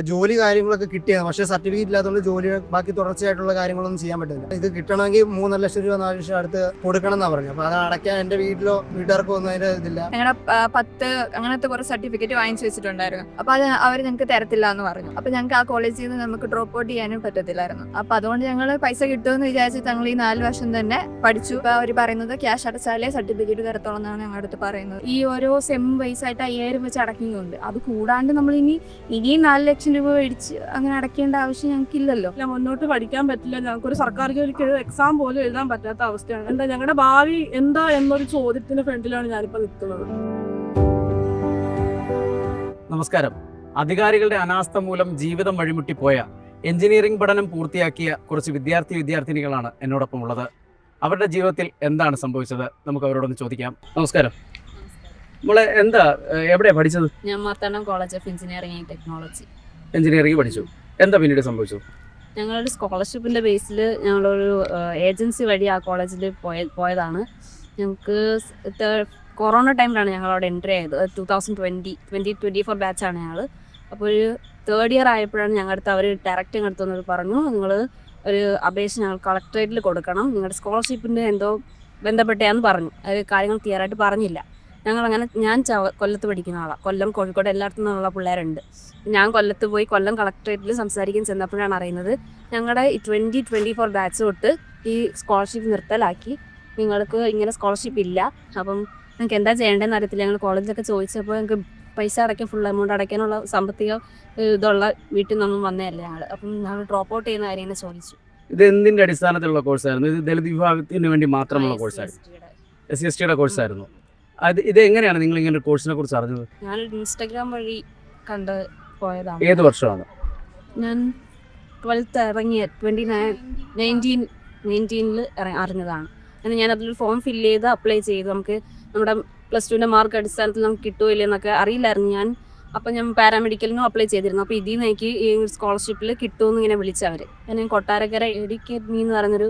ജോലി കാര്യങ്ങളൊക്കെ കിട്ടിയത്, പക്ഷേ സർട്ടിഫിക്കറ്റ് ഇല്ലാത്തതുകൊണ്ട് ജോലി ബാക്കി തുടർച്ചയായിട്ടുള്ള കാര്യങ്ങളൊന്നും ചെയ്യാൻ പറ്റില്ല. ഇത് കിട്ടണമെങ്കിൽ 3 ലക്ഷം രൂപ 4 ലക്ഷം അടുത്ത് കൊടുക്കണം എന്നാ പറഞ്ഞു. അപ്പൊ അത് അടയ്ക്കാൻ എന്റെ വീട്ടുകാർക്കും ഒന്നും അതിന്റെ ഇതില്ല. ഞങ്ങളുടെ 10 അങ്ങനത്തെ കുറെ സർട്ടിഫിക്കറ്റ് വാങ്ങിച്ചു വെച്ചിട്ടുണ്ടായിരുന്നു. അപ്പൊ അത് അവർ ഞങ്ങൾക്ക് തരത്തില്ല എന്ന് പറഞ്ഞു. അപ്പൊ ഞങ്ങൾക്ക് ആ കോളേജിൽ നിന്ന് നമുക്ക് ഡ്രോപ്പ് ഔട്ട് ചെയ്യാനും പറ്റത്തില്ലായിരുന്നു. അപ്പൊ അതുകൊണ്ട് ഞങ്ങൾ പൈസ കിട്ടുമെന്ന് വിചാരിച്ച് ഞങ്ങൾ ഈ 4 വർഷം തന്നെ പഠിച്ചു. ഇപ്പൊ അവർ പറയുന്നത് ക്യാഷ് അടച്ചാലേ സർട്ടിഫിക്കറ്റ് തരത്തോളം എന്നാണ് ഞങ്ങളുടെ അടുത്ത് പറയുന്നത്. ഈ ഓരോ സെം വൈസ് ആയിട്ട് 5000 വെച്ച് അടയ്ക്കുന്നുണ്ട്. അത് കൂടാണ്ട് നമ്മൾ ഇനിയും 4 ലക്ഷം രൂപ മേടിച്ച് അങ്ങനെ അടയ്ക്കേണ്ട ആവശ്യം ഞങ്ങൾക്കില്ലല്ലോ. മുന്നോട്ട് പഠിക്കാൻ പറ്റില്ല. ഞങ്ങൾക്കൊരു സർക്കാർ ജോലിക്ക് എക്സാം പോലും എഴുതാൻ പറ്റാത്ത അവസ്ഥയാണ്. എന്താ ഞങ്ങളുടെ ഭാവി എന്താ എന്നൊരു ചോദ്യത്തിന് ഫ്രണ്ടിലാണ് ഞാനിപ്പോൾ നിൽക്കുന്നത്. നമസ്കാരം. അധികാരികളുടെ അനാസ്ഥ മൂലം ജീവിതം വഴിമുട്ടിപ്പോയ എഞ്ചിനീയറിംഗ് പഠനം പൂർത്തിയാക്കിയ കുറച്ച് വിദ്യാർത്ഥിനികളാണ് എന്നോടൊപ്പം ഉള്ളത്. അവരുടെ ജീവിതത്തിൽ എന്താണ് സംഭവിച്ചത് നമുക്ക് അവരോടൊന്ന് ചോദിക്കാം. നമസ്കാരം. നമ്മളെ എവിടെയാ പഠിച്ചത്? ഞാൻ Marthandam college of engineering and technology engineering പഠിച്ചു. എന്താ പിന്നീട് സംഭവിച്ചു? ഞങ്ങളൊരു സ്കോളർഷിപ്പിൻ്റെ ബേസിൽ ഞങ്ങളൊരു ഏജൻസി വഴി ആ കോളേജിൽ പോയതാണ്. ഞങ്ങൾക്ക് കൊറോണ ടൈമിലാണ് ഞങ്ങൾ അവിടെ എൻട്രി ആയത്. 2024 ബാച്ചാണ് ഞങ്ങൾ. അപ്പോൾ ഒരു 3rd ഇയർ ആയപ്പോഴാണ് ഞങ്ങളുടെ അടുത്ത് അവർ ഡയറക്റ്റ് ഞങ്ങളുടെ അടുത്ത് പറഞ്ഞു, നിങ്ങൾ ഒരു അപേക്ഷ ഞങ്ങൾ കളക്ടറേറ്റിൽ കൊടുക്കണം, നിങ്ങളുടെ സ്കോളർഷിപ്പിൻ്റെ എന്തോ ബന്ധപ്പെട്ടാന്ന് പറഞ്ഞു. അത് കാര്യങ്ങൾ ക്ലിയർ ആയിട്ട് പറഞ്ഞില്ല. ഞങ്ങളങ്ങനെ ഞാൻ കൊല്ലത്ത് പഠിക്കുന്ന ആളാണ്. കൊല്ലം, കോഴിക്കോട് എല്ലായിടത്തു നിന്നുള്ള പിള്ളേരുണ്ട്. ഞാൻ കൊല്ലത്ത് പോയി കൊല്ലം കളക്ടറേറ്റിൽ സംസാരിക്കാൻ ചെന്നപ്പോഴാണ് അറിയുന്നത് ഞങ്ങളുടെ 2024 ബാച്ച് തൊട്ട് ഈ സ്കോളർഷിപ്പ് നിർത്തലാക്കി, നിങ്ങൾക്ക് ഇങ്ങനെ സ്കോളർഷിപ്പ് ഇല്ല, അപ്പം നിങ്ങൾക്ക് എന്താ ചെയ്യേണ്ടതെന്ന് അറിയത്തില്ല. ഞങ്ങൾ കോളേജിലൊക്കെ ചോദിച്ചപ്പോൾ ഞങ്ങൾക്ക് പൈസ അടയ്ക്കാൻ, ഫുൾ എമൗണ്ട് അടയ്ക്കാനുള്ള സാമ്പത്തിക ഇതുള്ള വീട്ടിൽ നിന്നൊന്നും വന്നതല്ല ഞങ്ങൾ. അപ്പം ഞങ്ങൾ ഡ്രോപ്പ് ഔട്ട് ചെയ്യുന്ന കാര്യം ചോദിച്ചു. ഇത് എന്തിന്റെ അടിസ്ഥാനത്തിലുള്ള കോഴ്സായിരുന്നു? ഇത് ദളിത് വിഭാഗത്തിന് വേണ്ടി മാത്രമുള്ള കോഴ്സായിരുന്നു? SC/ST കോഴ്സായിരുന്നു. ഇത് എങ്ങനെയാണ് നിങ്ങൾ ഇങ്ങനെ കോഴ്സിനെ കുറിച്ച് അറിഞ്ഞത്? ഞാനൊരു ഇൻസ്റ്റാഗ്രാം വഴി കണ്ട് പോയതാണ്. ഏത് വർഷമാണ്? ഞാൻ 12th ഇറങ്ങിയ 2019 അറിഞ്ഞതാണ്. അങ്ങനെ ഞാൻ അതിലൊരു ഫോം ഫില്ല് ചെയ്ത് അപ്ലൈ ചെയ്തു. നമുക്ക് നമ്മുടെ +2 മാർക്ക് അടിസ്ഥാനത്തിൽ നമുക്ക് കിട്ടുമോ ഇല്ലെന്നൊക്കെ അറിയില്ലായിരുന്നു ഞാൻ. അപ്പം ഞാൻ പാരാമെഡിക്കലിനും അപ്ലൈ ചെയ്തിരുന്നു. അപ്പോൾ ഇതിൽ നിന്ന് എനിക്ക് ഈ സ്കോളർഷിപ്പിൽ കിട്ടുമെന്ന് ഇങ്ങനെ വിളിച്ചവർ. ഞാൻ കൊട്ടാരക്കര എഡ്യൂക്കേറ്റ് മീ എന്ന് പറയുന്നൊരു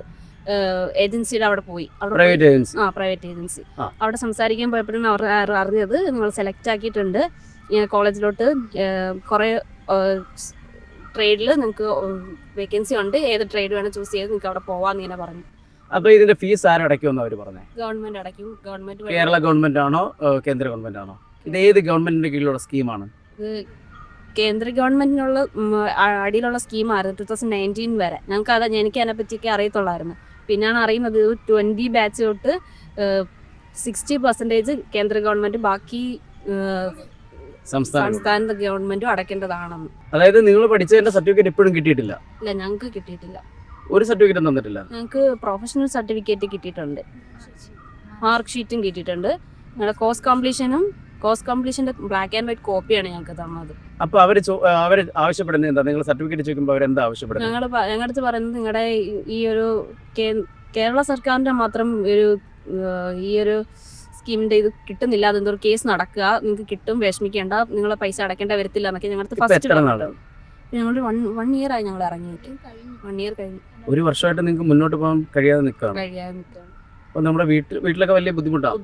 ഏജൻസിയുടെ അവിടെ പോയി. Private agency. അവിടെ സംസാരിക്കാൻ പോയപ്പോഴാണ് അവർ അറിഞ്ഞത് നിങ്ങൾ സെലക്ട് ആക്കിയിട്ടുണ്ട് കോളേജിലോട്ട്, കുറേ ട്രേഡിൽ നിങ്ങൾക്ക് വേക്കൻസി ഉണ്ട്, ഏത് ട്രേഡ് വേണം ചൂസ് ചെയ്ത് നിങ്ങൾക്ക് അവിടെ പോവാന്ന് ഇങ്ങനെ പറഞ്ഞു. അപ്പോൾ ഇതിന്റെ ഫീസ് ആരടയ്ക്കുമെന്ന് അവർ പറഞ്ഞു? ഗവൺമെന്റ് അടയ്ക്കും. ഗവൺമെന്റ് കേരള ഗവൺമെന്റ് ആണോ കേന്ദ്ര ഗവൺമെന്റ് ആണോ? ഇത് ഏത് ഗവൺമെന്റിന്റെ കീഴിലുള്ള സ്കീമാണ്? ഇത് കേന്ദ്ര ഗവൺമെന്റിനുള്ള അടിയിലുള്ള സ്കീമായിരുന്നു 2019 വരെ. എനിക്ക് അതിനെപ്പറ്റിയൊക്കെ അറിയത്തുള്ളായിരുന്നു. പിന്നെയാണ് അറിയുന്നത് 20 ബാച്ച് തൊട്ട് 60% കേന്ദ്ര ഗവൺമെന്റ്, ബാക്കി സംസ്ഥാന ഗവൺമെന്റും അടയ്ക്കേണ്ടതാണെന്ന്. അതായത് നിങ്ങൾ പഠിച്ചതിന്റെ സർട്ടിഫിക്കറ്റ് ഇപ്പോഴും കിട്ടിയിട്ടില്ല? ഇല്ല, ഞങ്ങൾക്ക് കിട്ടിയിട്ടില്ല. ഒരു സർട്ടിഫിക്കറ്റ് തന്നിട്ടില്ല? ഞങ്ങൾക്ക് പ്രൊഫഷണൽ സർട്ടിഫിക്കറ്റ് കിട്ടിയിട്ടുണ്ട്, മാർക്ക് ഷീറ്റും കിട്ടിയിട്ടുണ്ട്. ഞങ്ങളുടെ കോഴ്സ് കംപ്ലീഷന്റെ ബ്ലാക്ക് ആൻഡ് വൈറ്റ് കോപ്പിയാണ് ഞങ്ങൾക്ക് തന്നത്. അപ്പൊ അവര് ആവശ്യപ്പെടുന്നത് എന്താ? നിങ്ങൾ സർട്ടിഫിക്കറ്റ് ചോദിക്കുമ്പോൾ അവരെന്താ ആവശ്യപ്പെടുന്നത്? ഞങ്ങളുടെ അടുത്ത് പറയുന്നത് നിങ്ങളുടെ ഈ ഒരു കേരള സർക്കാരിന്റെ മാത്രം ഈ ഒരു സ്കീമിന്റെ ഇത് കിട്ടുന്നില്ല, അതെന്തോ കേസ് നടക്കുക, നിങ്ങൾക്ക് കിട്ടും, വിഷമിക്കേണ്ട, നിങ്ങൾ പൈസ അടയ്ക്കേണ്ട വരത്തില്ല എന്നൊക്കെ ഞങ്ങളുടെ ഫസ്റ്റ്. ഞങ്ങൾ 1 ഇയർ ആയി ഞങ്ങൾ ഇറങ്ങിയിട്ട്. 1 ഇയർ കഴിഞ്ഞു. ഒരു വർഷമായിട്ട് നിങ്ങൾക്ക് മുന്നോട്ട് പോകാൻ കഴിയാതെ നിൽക്കുകയാണ്. അപ്പോൾ നമ്മുടെ വീട്ടിലൊക്കെ വലിയ ബുദ്ധിമുട്ടാണ്.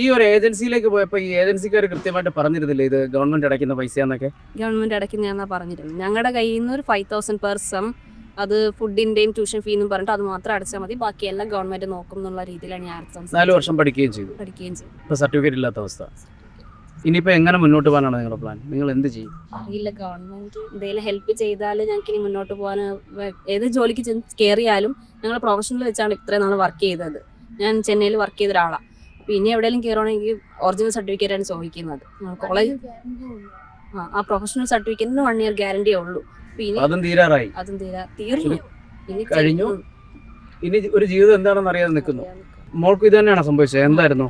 ഈ ഒരു ഏജൻസിയിലേക്ക് പോയപ്പോൾ ഈ ഏജൻസിക്കാർ കൃത്യമായിട്ട് പറഞ്ഞിരുന്നില്ല ഇത് ഗവൺമെന്റ് അടയ്ക്കുന്ന പൈസയാന്നൊക്കെ? ഗവൺമെന്റ് അടയ്ക്കുന്നതാണെന്നാ പറഞ്ഞിരുന്നു. ഞങ്ങളുടെ കയ്യിൽ നിന്ന് ഒരു 5000 പെർ സം, അത് ഫുഡിന്റെയും ട്യൂഷൻ ഫീ എന്നും പറഞ്ഞിട്ട് അത് മാത്രം അടച്ചാൽ മതി, ബാക്കിയെല്ലാം ഗവൺമെന്റ് നോക്കും എന്നുള്ള രീതിയിലാണ് ഞാൻ 4 വർഷം പഠിക്കുകയും ചെയ്തു. ഇപ്പോൾ സർട്ടിഫിക്കറ്റ് ഇല്ലാത്ത അവസ്ഥ. ഇനിയിപ്പോൾ എങ്ങനെ മുന്നോട്ട് പോകാനാണ് നിങ്ങളുടെ പ്ലാൻ? നിങ്ങൾ എന്ത് ചെയ്യും? അറിയില്ല. ഗവൺമെന്റ് എന്തെങ്കിലും ഹെൽപ്പ് ചെയ്താൽ ഞങ്ങൾക്ക് ഇനി മുന്നോട്ട് പോകാൻ, ഏത് ജോലിക്ക് കയറിയാലും ഞങ്ങൾ പ്രൊഫഷണൽ വെച്ചാണ് ഇത്രയും നാൾ വർക്ക് ചെയ്തത്. ഞാൻ ചെന്നൈയിൽ വർക്ക് ചെയ്ത ഒരാളാണ്. അപ്പോൾ ഇനി എവിടെയെങ്കിലും കയറുകയാണെങ്കിൽ ഒറിജിനൽ സർട്ടിഫിക്കറ്റ് ആണ് ചോദിക്കുന്നത്. കോളേജ് ആ പ്രൊഫഷണൽ സർട്ടിഫിക്കറ്റിന് 1 ഇയർ ഗ്യാരണ്ടിയേ ഉള്ളൂ. അതും തീരാറായി. തീർന്നു. കഴിഞ്ഞു. ഇനി ഒരു ജീവിതം എന്താണെന്ന് അറിയാതെ നിൽക്കുന്നു. മോൾക്ക് ഇത് തന്നെയാണ് സംഭവിച്ചത്? എന്തായിരുന്നു?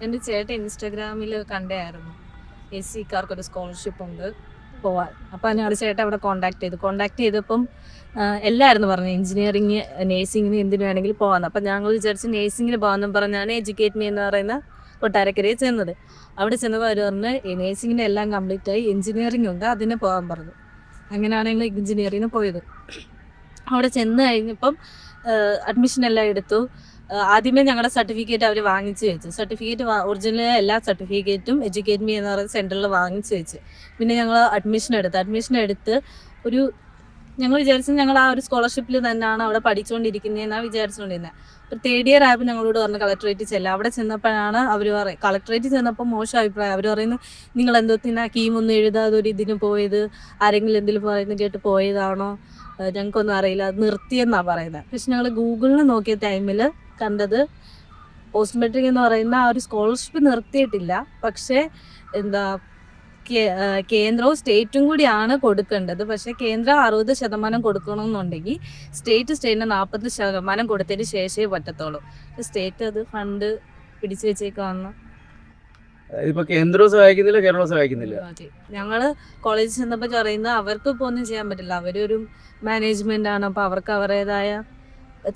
എൻ്റെ ചേട്ടൻ ഇൻസ്റ്റാഗ്രാമിൽ കണ്ടായിരുന്നു SC-ക്കാർക്ക് ഒരു സ്കോളർഷിപ്പ് ഉണ്ട് പോവാൻ. അപ്പോൾ ഞങ്ങളുടെ ചേട്ടൻ അവിടെ കോണ്ടാക്ട് ചെയ്തപ്പം എല്ലായിരുന്നു പറഞ്ഞു എഞ്ചിനീയറിങ്, നേഴ്സിങ്ങിന് എന്തിനു വേണമെങ്കിലും പോകാമെന്ന്. അപ്പം ഞങ്ങൾ വിചാരിച്ച് നേഴ്സിങ്ങിന് പോകാമെന്നും പറഞ്ഞാണ് എഡ്യൂക്കേറ്റ് മീ എന്ന് പറയുന്ന കൊട്ടാരക്കരയിൽ ചെന്നത്. അവിടെ ചെന്നപ്പോൾ അവർ പറഞ്ഞ് നേഴ്സിങ്ങിൻ്റെ എല്ലാം കംപ്ലീറ്റ് ആയി, എഞ്ചിനീയറിംഗ് ഉണ്ട്, അതിന് പോകാൻ പറഞ്ഞു. അങ്ങനെയാണ് ഞങ്ങൾ എഞ്ചിനീയറിങ്ങിന് പോയത്. അവിടെ ചെന്ന് കഴിഞ്ഞപ്പം അഡ്മിഷൻ എല്ലാം എടുത്തു. ആദ്യമേ ഞങ്ങളുടെ സർട്ടിഫിക്കറ്റ് അവർ വാങ്ങിച്ചു വെച്ചു. സർട്ടിഫിക്കറ്റ് ഒറിജിനൽ എല്ലാ സർട്ടിഫിക്കറ്റും എഡ്യൂക്കേറ്റ് മീ എന്ന് പറയുന്ന സെൻറ്ററിൽ വാങ്ങിച്ചു വെച്ച്. പിന്നെ ഞങ്ങൾ അഡ്മിഷൻ എടുത്ത് ഒരു ഞങ്ങൾ വിചാരിച്ചത് ഞങ്ങൾ ആ ഒരു സ്കോളർഷിപ്പിൽ തന്നെയാണ് അവിടെ പഠിച്ചുകൊണ്ടിരിക്കുന്നതെന്നാണ് വിചാരിച്ചുകൊണ്ടിരുന്നത്. ഒരു 3rd ഇയർ ആയപ്പോൾ ഞങ്ങളോട് പറഞ്ഞു കളക്ടറേറ്റിൽ ചെല്ലാം. അവിടെ ചെന്നപ്പോഴാണ് അവർ കളക്ടറേറ്റിൽ ചെന്നപ്പോൾ മോശം അഭിപ്രായം. അവർ പറയുന്നു നിങ്ങൾ എന്തോത്തിനാ കീമൊന്നും എഴുതാതെ ഒരു ഇതിന് പോയത്, ആരെങ്കിലും എന്തെങ്കിലും പറയുന്നത് കേട്ട് പോയതാണോ, ഞങ്ങൾക്കൊന്നും അറിയില്ല, അത് നിർത്തിയെന്നാണ് പറയുന്നത്. പക്ഷെ ഞങ്ങൾ ഗൂഗിളിൽ നോക്കിയ ടൈമിൽ കണ്ടത് പോസ്റ്റ് മെട്രിക് എന്ന് പറയുന്ന ആ ഒരു സ്കോളർഷിപ്പ് നിർത്തിയിട്ടില്ല. പക്ഷേ കേന്ദ്രവും സ്റ്റേറ്റും കൂടിയാണ് കൊടുക്കേണ്ടത്. പക്ഷേ കേന്ദ്രം 60% കൊടുക്കണമെന്നുണ്ടെങ്കിൽ സ്റ്റേറ്റിന് 40% കൊടുത്തതിന് ശേഷമേ പറ്റത്തുള്ളൂ. സ്റ്റേറ്റ് അത് ഫണ്ട് പിടിച്ചു വെച്ചേക്കാന്ന്. ഇപ്പൊ കേന്ദ്രവും സഹായിക്കുന്നില്ല, കേരളവും സഹായിക്കുന്നില്ല. ഞങ്ങൾ കോളേജിൽ ചെന്നപ്പോൾ പറയുന്നത് അവർക്ക് ഇപ്പോൾ ഒന്നും ചെയ്യാൻ പറ്റില്ല, അവരൊരു മാനേജ്മെന്റ് ആണ്, അപ്പോൾ അവർക്ക് അവരുടേതായ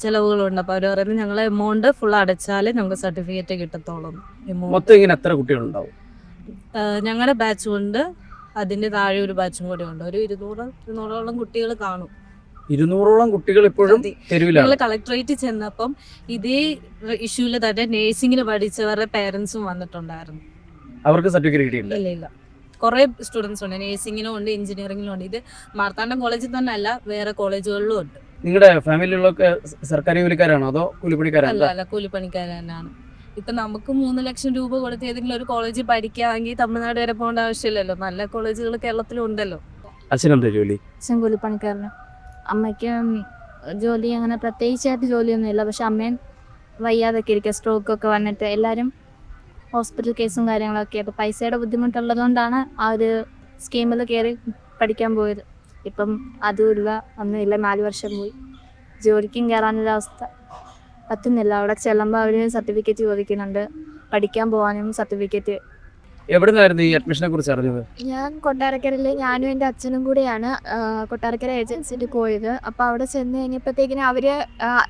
ചിലവുകളുണ്ട്. അപ്പോൾ അവർ പറയുന്നത് ഞങ്ങൾ എമൗണ്ട് ഫുൾ അടച്ചാലേ ഞങ്ങൾക്ക് സർട്ടിഫിക്കറ്റ് കിട്ടത്തോളും. മൊത്തം ഇങ്ങനെ എത്ര കുട്ടികളുണ്ടാവും? ഞങ്ങളുടെ ബാച്ച് കൊണ്ട് അതിന്റെ താഴെ ഒരു ബാച്ചും കൂടെ ഉണ്ട്. ഒരു 200-200ഓളം കുട്ടികൾ കാണും. 200ഓളം കുട്ടികൾ ഇപ്പോഴും തെരുവിലാണ്. ഞങ്ങൾ കളക്ടറേറ്റിൽ ചെന്നപ്പം ഇതേ ഇഷ്യൂല് തന്നെ നേഴ്സിംഗിന് പഠിച്ചവരുടെ പേരൻസും വന്നിട്ടുണ്ടായിരുന്നു. അവർക്ക് സർട്ടിഫിക്കറ്റ് കിട്ടിയില്ല? ഇല്ല. കുറെ സ്റ്റുഡൻസ് ഉണ്ട്, നേഴ്സിംഗിനും ഉണ്ട്, എഞ്ചിനീയറിംഗിനും ഉണ്ട്. ഇത് മാർത്താണ്ഡം കോളേജിൽ തന്നെ അല്ല, വേറെ കോളേജുകളിലും ഉണ്ട്. നിങ്ങളുടെ ഫാമിലിയിലൊക്കെ സർക്കാർ ജോലിക്കാരാണോ അതോ കൂലിപ്പണിക്കാരാണോ? അല്ല, കൂലിപ്പണിക്കാർ തന്നെയാണ്. ഇപ്പൊ നമുക്ക് 3 ലക്ഷം രൂപ കൊടുത്ത് ഏതെങ്കിലും ഒരു കോളേജിൽ പഠിക്കാമെങ്കിൽ തമിഴ്നാട് വരെ പോകേണ്ട ആവശ്യമില്ലല്ലോ. നല്ല കോളേജുകൾ കേരളത്തിലുണ്ടല്ലോ. അച്ഛനെന്താ ജോലി? അച്ഛൻ കൂലിപ്പണിക്കാരന്. അമ്മയ്ക്ക് ജോലി അങ്ങനെ പ്രത്യേകിച്ചായിട്ട് ജോലിയൊന്നുമില്ല. പക്ഷെ അമ്മയും വയ്യാതൊക്കെ ഇരിക്കുക, സ്ട്രോക്കൊക്കെ വന്നിട്ട് എല്ലാവരും ഹോസ്പിറ്റൽ കേസും കാര്യങ്ങളൊക്കെ. അപ്പോൾ പൈസയുടെ ബുദ്ധിമുട്ടുള്ളതുകൊണ്ടാണ് ആ ഒരു സ്കീമിൽ കയറി പഠിക്കാൻ പോയത്. ഇപ്പം അതുമില്ല, ഒന്നുമില്ല. 4 വർഷം പോയി, ജോലിക്കും കയറാനൊരവസ്ഥ പറ്റുന്നില്ല. അവിടെ ചെല്ലുമ്പോൾ അവർ സർട്ടിഫിക്കറ്റ് ചോദിക്കുന്നുണ്ട്, പഠിക്കാൻ പോകാനും സർട്ടിഫിക്കറ്റ്. എവിടെ നിന്നായിരുന്നു ഈ അഡ്മിഷനെ കുറിച്ച് അറിഞ്ഞത്? ഞാൻ കൊട്ടാരക്കരയിൽ ഞാനും എൻ്റെ അച്ഛനും കൂടെയാണ് കൊട്ടാരക്കര ഏജൻസിയിൽ പോയത്. അപ്പോൾ അവിടെ ചെന്ന് കഴിഞ്ഞപ്പോഴത്തേക്കിന് അവർ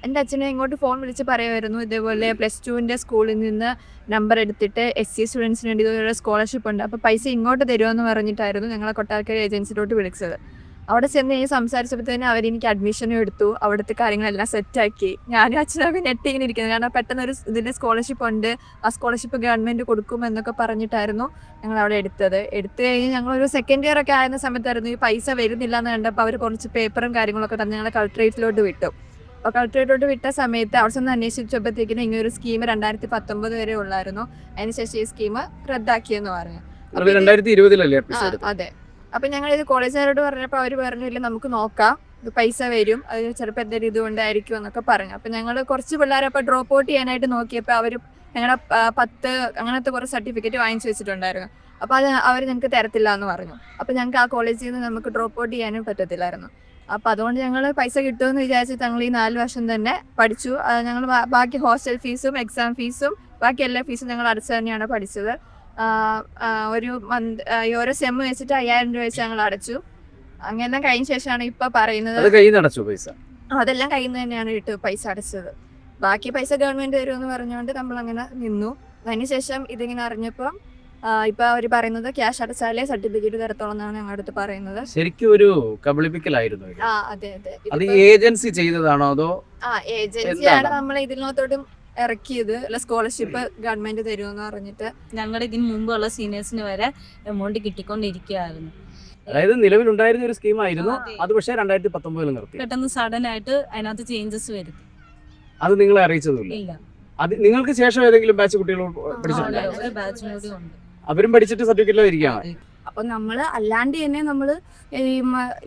എൻ്റെ അച്ഛനെ ഇങ്ങോട്ട് ഫോൺ വിളിച്ച് പറയുമായിരുന്നു, ഇതേപോലെ +2 സ്കൂളിൽ നിന്ന് നമ്പർ എടുത്തിട്ട് SC സ്റ്റുഡൻസിന് വേണ്ടി ഇതുപോലെ സ്കോളർഷിപ്പ് ഉണ്ട്, അപ്പോൾ പൈസ ഇങ്ങോട്ട് തരുമെന്ന് പറഞ്ഞിട്ടായിരുന്നു ഞങ്ങളെ കൊട്ടാരക്കര ഏജൻസിയിലോട്ട് വിളിച്ചത്. അവിടെ ചെന്ന് കഴിഞ്ഞ് സംസാരിച്ചപ്പോഴത്തേന് അവരെനിക്ക് അഡ്മിഷനും എടുത്തു, അവിടുത്തെ കാര്യങ്ങളെല്ലാം സെറ്റാക്കി. ഞാനും അച്ഛനും നെറ്റിങ്ങനെ ഇരിക്കുന്നത്, കാരണം പെട്ടെന്നൊരു ഇതിൻ്റെ സ്കോളർഷിപ്പ് ഉണ്ട്, ആ സ്കോളർഷിപ്പ് ഗവൺമെൻറ് കൊടുക്കും എന്നൊക്കെ പറഞ്ഞിട്ടായിരുന്നു ഞങ്ങൾ അവിടെ എടുത്തത്. എടുത്തു കഴിഞ്ഞ് ഞങ്ങളൊരു 2nd ഇയർ ഒക്കെ ആയിരുന്ന സമയത്തായിരുന്നു ഈ പൈസ വരുന്നില്ല എന്ന് കണ്ടപ്പോൾ അവർ കുറച്ച് പേപ്പറും കാര്യങ്ങളൊക്കെ തന്നെ ഞങ്ങളെ കളക്ടറേറ്റിലോട്ട് വിട്ടു. അപ്പോൾ കളക്ടറേറ്റിലോട്ട് വിട്ട സമയത്ത് അവിടെ ചെന്ന് അന്വേഷിച്ചപ്പോഴത്തേക്കിനും ഇങ്ങനൊരു സ്കീം 2019 വരെ ഉള്ളായിരുന്നു. അതിനുശേഷം ഈ സ്കീം റദ്ദാക്കിയെന്ന് പറഞ്ഞു. 2020 അതെ. അപ്പം ഞങ്ങൾ ഇത് കോളേജുകാരോട് പറഞ്ഞപ്പോൾ അവർ പറഞ്ഞു, ഇല്ല നമുക്ക് നോക്കാം, ഇത് പൈസ വരും, അത് ചിലപ്പോൾ എന്തെങ്കിലും ഇതുകൊണ്ടായിരിക്കും എന്നൊക്കെ പറഞ്ഞു. അപ്പം ഞങ്ങൾ കുറച്ച് പിള്ളേരെ അപ്പോൾ ഡ്രോപ്പ് ഔട്ട് ചെയ്യാനായിട്ട് നോക്കിയപ്പോൾ അവർ ഞങ്ങളുടെ 10 അങ്ങനത്തെ കുറേ സർട്ടിഫിക്കറ്റ് വാങ്ങിച്ചു വെച്ചിട്ടുണ്ടായിരുന്നു. അപ്പോൾ അത് അവർ ഞങ്ങൾക്ക് തരത്തില്ല എന്ന് പറഞ്ഞു. അപ്പോൾ ഞങ്ങൾക്ക് ആ കോളേജിൽ നിന്ന് നമുക്ക് ഡ്രോപ്പ് ഔട്ട് ചെയ്യാനും പറ്റത്തില്ലായിരുന്നു. അപ്പോൾ അതുകൊണ്ട് ഞങ്ങൾ പൈസ കിട്ടുമെന്ന് വിചാരിച്ചിട്ട് ഞങ്ങൾ ഈ 4 വർഷം തന്നെ പഠിച്ചു. ഞങ്ങൾ ബാക്കി ഹോസ്റ്റൽ ഫീസും എക്സാം ഫീസും ബാക്കി എല്ലാ ഫീസും ഞങ്ങൾ അടച്ചു തന്നെയാണ് പഠിച്ചത്. ഒരു ഓരോ സെം വെച്ചിട്ട് 5000 രൂപ വെച്ച് ഞങ്ങൾ അടച്ചു. അങ്ങനെ കഴിഞ്ഞ ശേഷമാണ് ഇപ്പൊ പറയുന്നത് അതെല്ലാം കയ്യിൽ നിന്ന് തന്നെയാണ് ഇട്ട് പൈസ അടച്ചത്. ബാക്കി പൈസ ഗവൺമെന്റ് തരുമെന്ന് പറഞ്ഞുകൊണ്ട് നമ്മൾ അങ്ങനെ നിന്നു. അതിനുശേഷം ഇതിങ്ങനെ അറിഞ്ഞപ്പോൾ ഇപ്പൊ അവർ പറയുന്നത് ക്യാഷ് അടച്ചാലേ സർട്ടിഫിക്കറ്റ് തരത്തോളം എന്നാണ് ഞങ്ങളുടെ അടുത്ത് പറയുന്നത്. ശരിക്കും ഒരു കബളിപ്പിക്കലായിരുന്നു. അതെ. അത് ഏജൻസി ചെയ്തതാണോ അതോ? ഏജൻസിയാണ് നമ്മൾ ഇതിനകത്തോട്ടും ഇറക്കിയത്. അല്ല, സ്കോളർഷിപ്പ് ഗവൺമെന്റ് തരുമെന്ന് പറഞ്ഞിട്ട് ഞങ്ങളുടെ ഇതിന് മുമ്പുള്ള സീനിയേഴ്സിന് വരെ എമൗണ്ട് കിട്ടിക്കൊണ്ടിരിക്കുകയായിരുന്നു. അതായത് നിലവിലുണ്ടായിരുന്ന ഒരു സ്കീമായിരുന്നു അത്, പക്ഷേ 2019 നിർത്തി. പെട്ടെന്ന് സഡൻ ആയിട്ട് അതിനകത്ത് ചേഞ്ചസ് വരുത്തി. അത് നിങ്ങളെ അറിയിച്ചതുമില്ല? ഇല്ല. അത് നിങ്ങൾക്ക് ശേഷം ഏതെങ്കിലും ബാച്ച് കുട്ടികൾ പഠിച്ചിട്ടുണ്ടോ? അവരും പഠിച്ചിട്ട് സർട്ടിഫിക്കറ്റ് ഇരിക്കുകയാണ്. അപ്പൊ നമ്മള് അല്ലാണ്ട് തന്നെ നമ്മള്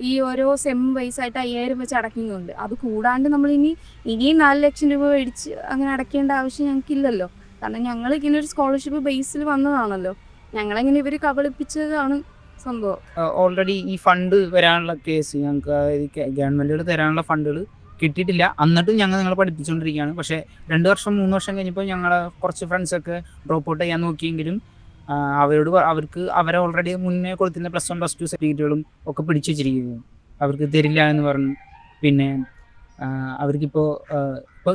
ഈ ഓരോ സെം വൈസ് ആയിട്ട് 5000 വെച്ച് അടയ്ക്കുന്നുണ്ട്. അത് കൂടാണ്ട് നമ്മൾ ഇനിയും 4 ലക്ഷം രൂപ മേടിച്ച് അങ്ങനെ അടയ്ക്കേണ്ട ആവശ്യം ഞങ്ങൾക്കില്ലല്ലോ. കാരണം ഞങ്ങൾ ഇങ്ങനെ ഒരു സ്കോളർഷിപ്പ് ബേസിൽ വന്നതാണല്ലോ. ഞങ്ങളെങ്ങനെ ഇവര് കബളിപ്പിച്ചതാണ് സംഭവം. ഓൾറെഡി ഈ ഫണ്ട് വരാനുള്ള കേസ് ഞങ്ങൾക്ക്, അതായത് ഗവൺമെന്റുകൾ തരാനുള്ള ഫണ്ടുകൾ കിട്ടിയിട്ടില്ല. എന്നിട്ടും ഞങ്ങൾ നിങ്ങളെ പഠിപ്പിച്ചുകൊണ്ടിരിക്കുകയാണ്. പക്ഷേ 2 വർഷം 3 വർഷം കഴിഞ്ഞപ്പോൾ ഞങ്ങളെ കുറച്ച് ഫ്രണ്ട്സൊക്കെ ഡ്രോപ്പ് ഔട്ട് ചെയ്യാൻ നോക്കിയെങ്കിലും അവർക്ക് അവരെ ഓൾറെഡി മുന്നേ കൊടുത്തിരുന്ന +1 +2 സർട്ടിഫിക്കറ്റുകളും ഒക്കെ പിടിച്ചു വെച്ചിരിക്കുന്നു. അവർക്ക് തരില്ല എന്ന് പറഞ്ഞു. പിന്നെ അവർക്കിപ്പോൾ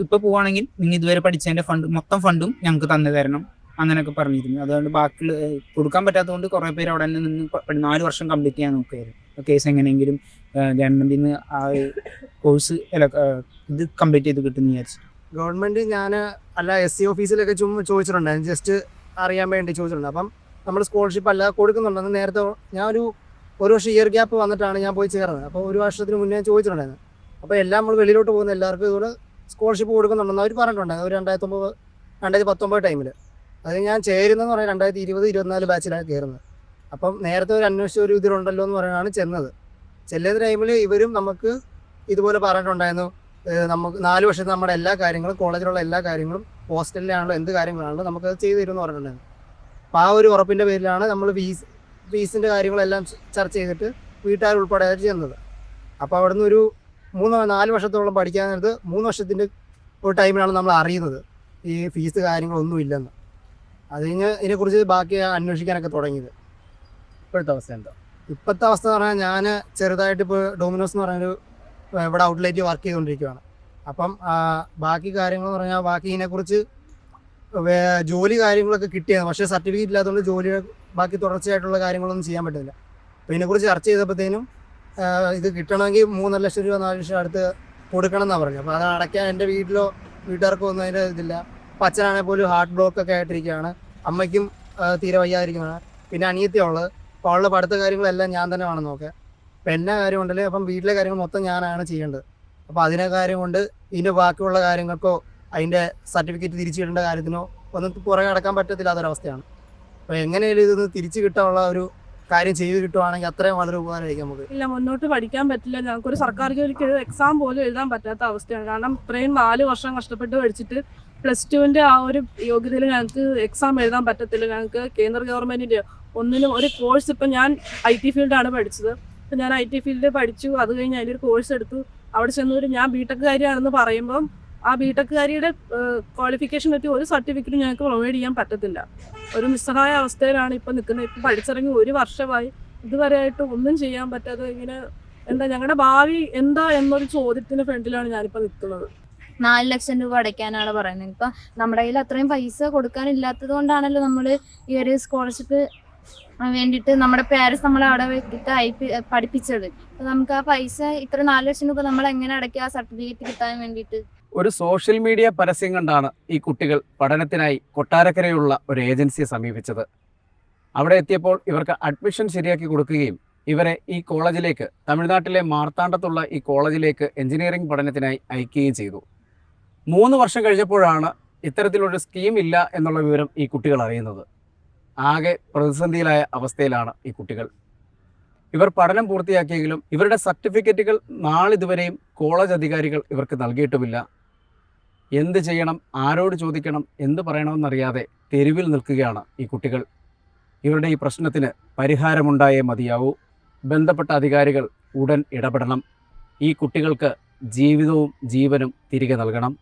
ഇപ്പോൾ പോവുകയാണെങ്കിൽ നിങ്ങൾ ഇതുവരെ പഠിച്ചതിൻ്റെ മൊത്തം ഫണ്ടും ഞങ്ങൾക്ക് തന്നു തരണം അങ്ങനെയൊക്കെ പറഞ്ഞിരുന്നു. അതുകൊണ്ട് ബാക്കി കൊടുക്കാൻ പറ്റാത്തതുകൊണ്ട് കുറേ പേര് അവിടെ തന്നെ നിന്ന് 4 വർഷം കംപ്ലീറ്റ് ചെയ്യാൻ നോക്കുകയായിരുന്നു. കേസ് എങ്ങനെയെങ്കിലും ഗവൺമെൻറ്റിൽ നിന്ന് ആ കോഴ്സ് ഇത് കംപ്ലീറ്റ് ചെയ്ത് കിട്ടുമെന്ന് വിചാരിച്ചു. ഗവൺമെൻറ് ഞാൻ അല്ല SC ഓഫീസിലൊക്കെ ചുമ്മാ ചോദിച്ചിട്ടുണ്ടായിരുന്നു, ജസ്റ്റ് അറിയാൻ വേണ്ടി ചോദിച്ചിട്ടുണ്ട്. അപ്പം നമ്മൾ സ്കോളർഷിപ്പ് അല്ല കൊടുക്കുന്നുണ്ടെന്ന് നേരത്തെ ഞാൻ ഒരു വർഷം ഇയർ ഗ്യാപ്പ് വന്നിട്ടാണ് ഞാൻ പോയി ചേർന്നത്. അപ്പോൾ ഒരു വർഷത്തിന് മുന്നേ ഞാൻ ചോദിച്ചിട്ടുണ്ടായിരുന്നു. അപ്പോൾ എല്ലാം നമ്മൾ വെളിയിലോട്ട് പോകുന്ന എല്ലാവർക്കും ഇതുപോലെ സ്കോളർഷിപ്പ് കൊടുക്കുന്നുണ്ടെന്ന് അവർ പറഞ്ഞിട്ടുണ്ടായിരുന്നു. ഒരു 2019 ടൈമിൽ. അത് ഞാൻ ചേരുന്നതെന്ന് പറഞ്ഞാൽ 2020-24 ബാച്ചിലാണ് കയറുന്നത്. അപ്പം നേരത്തെ ഒരു അന്വേഷിച്ച ഒരു ഇതിലുണ്ടല്ലോ എന്ന് പറയാനാണ് ചെന്നത്. ചെല്ലുന്ന ടൈമിൽ ഇവരും നമുക്ക് ഇതുപോലെ പറഞ്ഞിട്ടുണ്ടായിരുന്നു, നമുക്ക് 4 വർഷത്തെ നമ്മുടെ എല്ലാ കാര്യങ്ങളും കോളേജിലുള്ള എല്ലാ കാര്യങ്ങളും ഹോസ്റ്റലിലാണല്ലോ എന്ത് കാര്യങ്ങളാണല്ലോ നമുക്കത് ചെയ്തു തരുമെന്ന് പറഞ്ഞിട്ടുണ്ടായിരുന്നു. അപ്പോൾ ആ ഒരു ഉറപ്പിൻ്റെ പേരിലാണ് നമ്മൾ ഫീസിൻ്റെ കാര്യങ്ങളെല്ലാം ചർച്ച ചെയ്തിട്ട് വീട്ടുകാർ ഉൾപ്പെടെ ചെയ്യുന്നത്. അപ്പോൾ അവിടുന്ന് ഒരു 4 വർഷത്തോളം പഠിക്കാൻ നേരത്ത് 3 വർഷത്തിൻ്റെ ഒരു ടൈമിലാണ് നമ്മൾ അറിയുന്നത് ഈ ഫീസ് കാര്യങ്ങളൊന്നും ഇല്ലെന്ന്. അത് കഴിഞ്ഞ് ഇതിനെക്കുറിച്ച് ബാക്കി അന്വേഷിക്കാനൊക്കെ തുടങ്ങിയത്. ഇപ്പോഴത്തെ അവസ്ഥ എന്താ? ഇപ്പോഴത്തെ അവസ്ഥ എന്ന് പറഞ്ഞാൽ ഞാൻ ചെറുതായിട്ട് ഇപ്പോൾ ഡോമിനോസ് എന്ന് പറഞ്ഞൊരു ഇവിടെ ഔട്ട്ലെറ്റ് വർക്ക് ചെയ്തുകൊണ്ടിരിക്കുകയാണ്. അപ്പം ബാക്കി കാര്യങ്ങളെന്ന് പറഞ്ഞാൽ ബാക്കി ഇതിനെക്കുറിച്ച് ജോലി കാര്യങ്ങളൊക്കെ കിട്ടിയത്, പക്ഷേ സർട്ടിഫിക്കറ്റ് ഇല്ലാത്തതുകൊണ്ട് ജോലി ബാക്കി തുടർച്ചയായിട്ടുള്ള കാര്യങ്ങളൊന്നും ചെയ്യാൻ പറ്റില്ല. അപ്പോൾ ഇതിനെക്കുറിച്ച് ചർച്ച ചെയ്തപ്പോഴത്തേനും ഇത് കിട്ടണമെങ്കിൽ 3 ലക്ഷം രൂപ 4 ലക്ഷം അടുത്ത് കൊടുക്കണം എന്നാണ് പറഞ്ഞത്. അപ്പോൾ അത് അടയ്ക്കാൻ എൻ്റെ വീട്ടുകാർക്കും ഒന്നും അതിൻ്റെ ഇതില്ല. അപ്പം അച്ഛനാണെങ്കിൽ പോലും ഹാർട്ട് ബ്ലോക്ക് ഒക്കെ ആയിട്ടിരിക്കുകയാണ്, അമ്മയ്ക്കും തീരെ വയ്യാതിരിക്കുന്നതാണ്, പിന്നെ അനിയത്തിയുള്ളത്. അപ്പോൾ അവളുടെ പഠിത്ത കാര്യങ്ങളെല്ലാം ഞാൻ തന്നെ വേണം നോക്കാൻ. അപ്പം എല്ലാ കാര്യം ഉണ്ടല്ലേ, അപ്പം വീട്ടിലെ കാര്യങ്ങൾ മൊത്തം ഞാനാണ് ചെയ്യേണ്ടത്. അപ്പോൾ അതിനെ കാര്യം കൊണ്ട് ഇതിൻ്റെ ബാക്കിയുള്ള കാര്യങ്ങൾക്കോ അതിൻ്റെ സർട്ടിഫിക്കറ്റ് തിരിച്ചു കിട്ടേണ്ട കാര്യത്തിനോ ഒന്നും പുറകെ അടക്കാൻ പറ്റത്തില്ലാത്തൊരവസ്ഥയാണ്. അപ്പോൾ എങ്ങനെയാലും ഇതൊന്ന് തിരിച്ചു കിട്ടാനുള്ള ഒരു കാര്യം ചെയ്ത് കിട്ടുവാണെങ്കിൽ അത്രയും വളരെ ഉപകാരമായിരിക്കും നമുക്ക്. ഇല്ല, മുന്നോട്ട് പഠിക്കാൻ പറ്റില്ല. ഞങ്ങൾക്കൊരു സർക്കാർ ജോലിക്ക് എക്സാം പോലും എഴുതാൻ പറ്റാത്ത അവസ്ഥയാണ്. കാരണം ഇത്രയും 4 വർഷം കഷ്ടപ്പെട്ട് പഠിച്ചിട്ട് +2-ൻ്റെ ആ ഒരു യോഗ്യതയിൽ ഞങ്ങൾക്ക് എക്സാം എഴുതാൻ പറ്റത്തില്ല. ഞങ്ങൾക്ക് കേന്ദ്ര ഗവൺമെൻറ്റിൻ്റെ ഒന്നിനും ഒരു കോഴ്സ്, ഇപ്പം ഞാൻ IT ഫീൽഡാണ് പഠിച്ചത്. അപ്പം ഞാൻ IT ഫീൽഡിൽ പഠിച്ചു, അത് കഴിഞ്ഞ് അതിലൊരു കോഴ്സ് എടുത്തു. അവിടെ ചെന്നൊരു ഞാൻ ബിടെക്കുകാരിയാണെന്ന് പറയുമ്പം ആ ബിടെക്കുകാരിയുടെ ക്വാളിഫിക്കേഷൻ പറ്റി ഒരു സർട്ടിഫിക്കറ്റും ഞങ്ങൾക്ക് പ്രൊവൈഡ് ചെയ്യാൻ പറ്റത്തില്ല. ഒരു നിസ്സഹായ അവസ്ഥയിലാണ് ഇപ്പം നിൽക്കുന്നത്. ഇപ്പം പഠിച്ചിറങ്ങി 1 വർഷമായി, ഇതുവരെയായിട്ട് ഒന്നും ചെയ്യാൻ പറ്റാതെ ഇങ്ങനെ ഞങ്ങളുടെ ഭാവി എന്താ എന്നൊരു ചോദ്യത്തിന് ഫ്രണ്ടിലാണ് ഞാനിപ്പോൾ നിൽക്കുന്നത്. 4 ലക്ഷം രൂപ അടയ്ക്കാനാണ് പറയുന്നത്. ഇപ്പം നമ്മുടെ കയ്യിൽ അത്രയും പൈസ കൊടുക്കാനില്ലാത്തത് കൊണ്ടാണല്ലോ നമ്മൾ ഈ ഒരു സ്കോളർഷിപ്പ് വേണ്ടിയിട്ട് നമ്മുടെ പേരൻസ് നമ്മളെ അവിടെ വെച്ചിട്ട് പഠിപ്പിച്ചത്. അപ്പം നമുക്ക് ആ പൈസ ഇത്ര 4 ലക്ഷം രൂപ നമ്മൾ എങ്ങനെ അടയ്ക്കുക ആ സർട്ടിഫിക്കറ്റ് കിട്ടാൻ വേണ്ടിയിട്ട്? ഒരു സോഷ്യൽ മീഡിയ പരസ്യം കണ്ടാണ് ഈ കുട്ടികൾ പഠനത്തിനായി കൊട്ടാരക്കരയുള്ള ഒരു ഏജൻസിയെ സമീപിച്ചത്. അവിടെ എത്തിയപ്പോൾ ഇവർക്ക് അഡ്മിഷൻ ശരിയാക്കി കൊടുക്കുകയും ഇവരെ ഈ കോളേജിലേക്ക്, തമിഴ്നാട്ടിലെ മാർത്താണ്ഡത്തുള്ള ഈ കോളേജിലേക്ക് എഞ്ചിനീയറിംഗ് പഠനത്തിനായി അയക്കുകയും ചെയ്തു. 3 വർഷം കഴിഞ്ഞപ്പോഴാണ് ഇത്തരത്തിലൊരു സ്കീം ഇല്ല എന്നുള്ള വിവരം ഈ കുട്ടികൾ അറിയുന്നത്. ആകെ പ്രതിസന്ധിയിലായ അവസ്ഥയിലാണ് ഈ കുട്ടികൾ. ഇവർ പഠനം പൂർത്തിയാക്കിയെങ്കിലും ഇവരുടെ സർട്ടിഫിക്കറ്റുകൾ നാളിതുവരെയും കോളേജ് അധികാരികൾ ഇവർക്ക് നൽകിയിട്ടുമില്ല. എന്ത് ചെയ്യണം, ആരോട് ചോദിക്കണം, എന്ത് പറയണമെന്നറിയാതെ തെരുവിൽ നിൽക്കുകയാണ് ഈ കുട്ടികൾ. ഇവരുടെ ഈ പ്രശ്നത്തിന് പരിഹാരമുണ്ടായേ മതിയാവൂ. ബന്ധപ്പെട്ട അധികാരികൾ ഉടൻ ഇടപെടണം. ഈ കുട്ടികൾക്ക് ജീവിതവും ജീവനും തിരികെ നൽകണം.